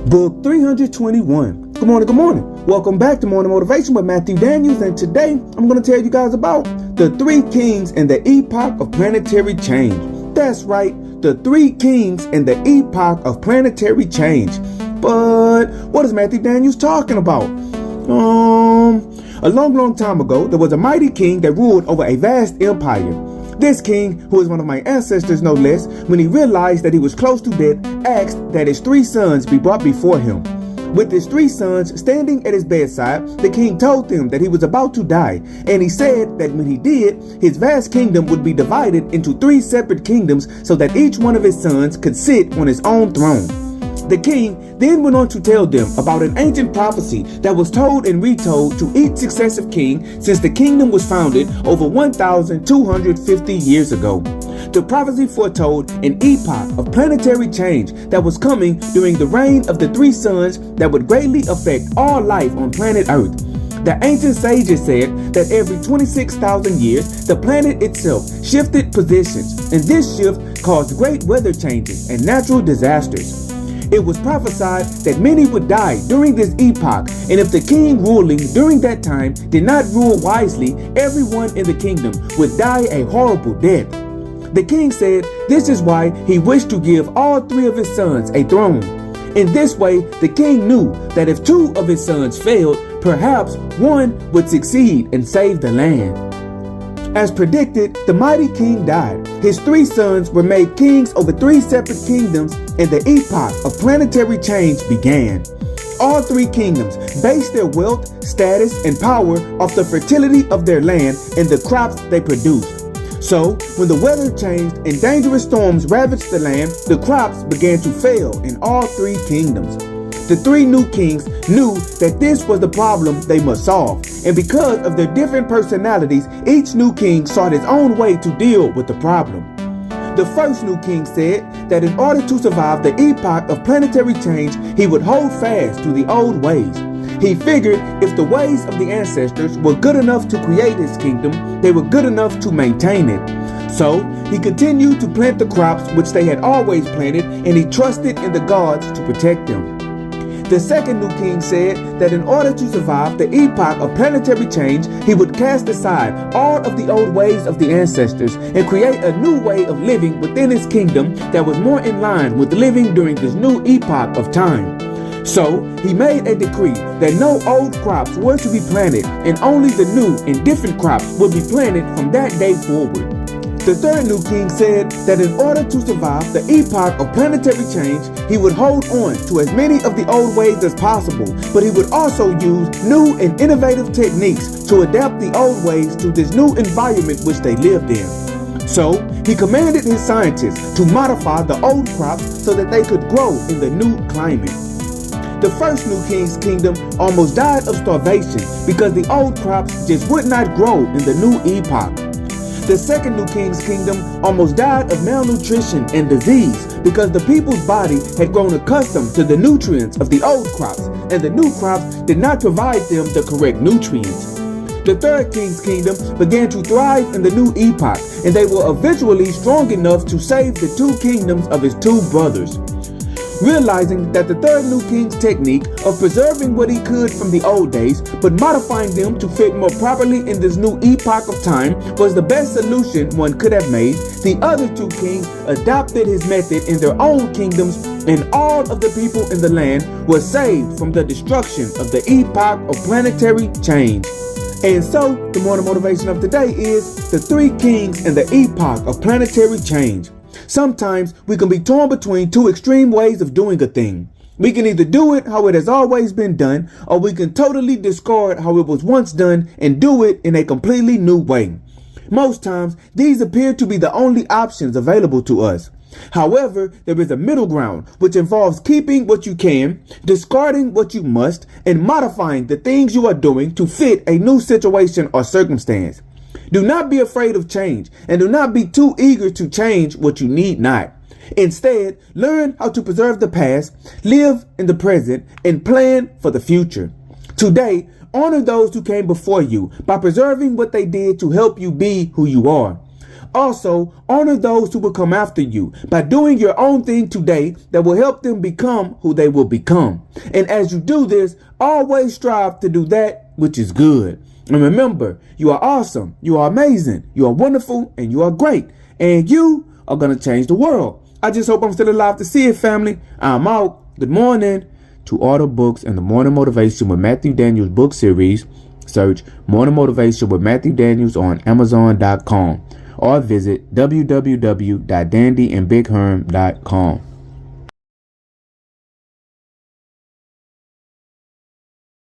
Book 321. Good morning, good morning. Welcome back to Morning Motivation with Matthew Daniels, and today I'm going to tell you guys about the three kings and the epoch of planetary change. That's right, the three kings and the epoch of planetary change. But what is Matthew Daniels talking about? A long time ago, there was a mighty king that ruled over a vast empire. This king, who is one of my ancestors no less, when he realized that he was close to death, asked that his three sons be brought before him. With his three sons standing at his bedside, the king told them that he was about to die, and he said that when he did, his vast kingdom would be divided into three separate kingdoms so that each one of his sons could sit on his own throne. The king then went on to tell them about an ancient prophecy that was told and retold to each successive king since the kingdom was founded over 1,250 years ago. The prophecy foretold an epoch of planetary change that was coming during the reign of the three sons that would greatly affect all life on planet Earth. The ancient sages said that every 26,000 years, the planet itself shifted positions, and this shift caused great weather changes and natural disasters. It was prophesied that many would die during this epoch, and if the king ruling during that time did not rule wisely, everyone in the kingdom would die a horrible death. The king said this is why he wished to give all three of his sons a throne. In this way, the king knew that if two of his sons failed, perhaps one would succeed and save the land. As predicted, the mighty king died. His three sons were made kings over three separate kingdoms, and the epoch of planetary change began. All three kingdoms based their wealth, status, and power off the fertility of their land and the crops they produced. So, when the weather changed and dangerous storms ravaged the land, the crops began to fail in all three kingdoms. The three new kings knew that this was the problem they must solve, and because of their different personalities, each new king sought his own way to deal with the problem. The first new king said that in order to survive the epoch of planetary change, he would hold fast to the old ways. He figured if the ways of the ancestors were good enough to create his kingdom, they were good enough to maintain it. So he continued to plant the crops which they had always planted, and he trusted in the gods to protect them. The second new king said that in order to survive the epoch of planetary change, he would cast aside all of the old ways of the ancestors and create a new way of living within his kingdom that was more in line with living during this new epoch of time. So he made a decree that no old crops were to be planted, and only the new and different crops would be planted from that day forward. The third new king said that in order to survive the epoch of planetary change, he would hold on to as many of the old ways as possible, but he would also use new and innovative techniques to adapt the old ways to this new environment which they lived in. So he commanded his scientists to modify the old crops so that they could grow in the new climate. The first new king's kingdom almost died of starvation because the old crops just would not grow in the new epoch. The second new king's kingdom almost died of malnutrition and disease because the people's body had grown accustomed to the nutrients of the old crops, and the new crops did not provide them the correct nutrients. The third king's kingdom began to thrive in the new epoch, and they were eventually strong enough to save the two kingdoms of his two brothers. Realizing that the third new king's technique of preserving what he could from the old days, but modifying them to fit more properly in this new epoch of time was the best solution one could have made, the other two kings adopted his method in their own kingdoms, and all of the people in the land were saved from the destruction of the epoch of planetary change. And so, the morning motivation of today is the three kings and the epoch of planetary change. Sometimes we can be torn between two extreme ways of doing a thing. We can either do it how it has always been done, or we can totally discard how it was once done and do it in a completely new way. Most times, these appear to be the only options available to us. However, there is a middle ground, which involves keeping what you can, discarding what you must, and modifying the things you are doing to fit a new situation or circumstance. Do not be afraid of change, and do not be too eager to change what you need not. Instead, learn how to preserve the past, live in the present, and plan for the future. Today, honor those who came before you by preserving what they did to help you be who you are. Also, honor those who will come after you by doing your own thing today that will help them become who they will become. And as you do this, always strive to do that which is good. And remember, you are awesome, you are amazing, you are wonderful, and you are great. And you are going to change the world. I just hope I'm still alive to see it, family. I'm out. Good morning. To order books and the Morning Motivation with Matthew Daniels book series, search Morning Motivation with Matthew Daniels on Amazon.com or visit www.dandyandbigherm.com.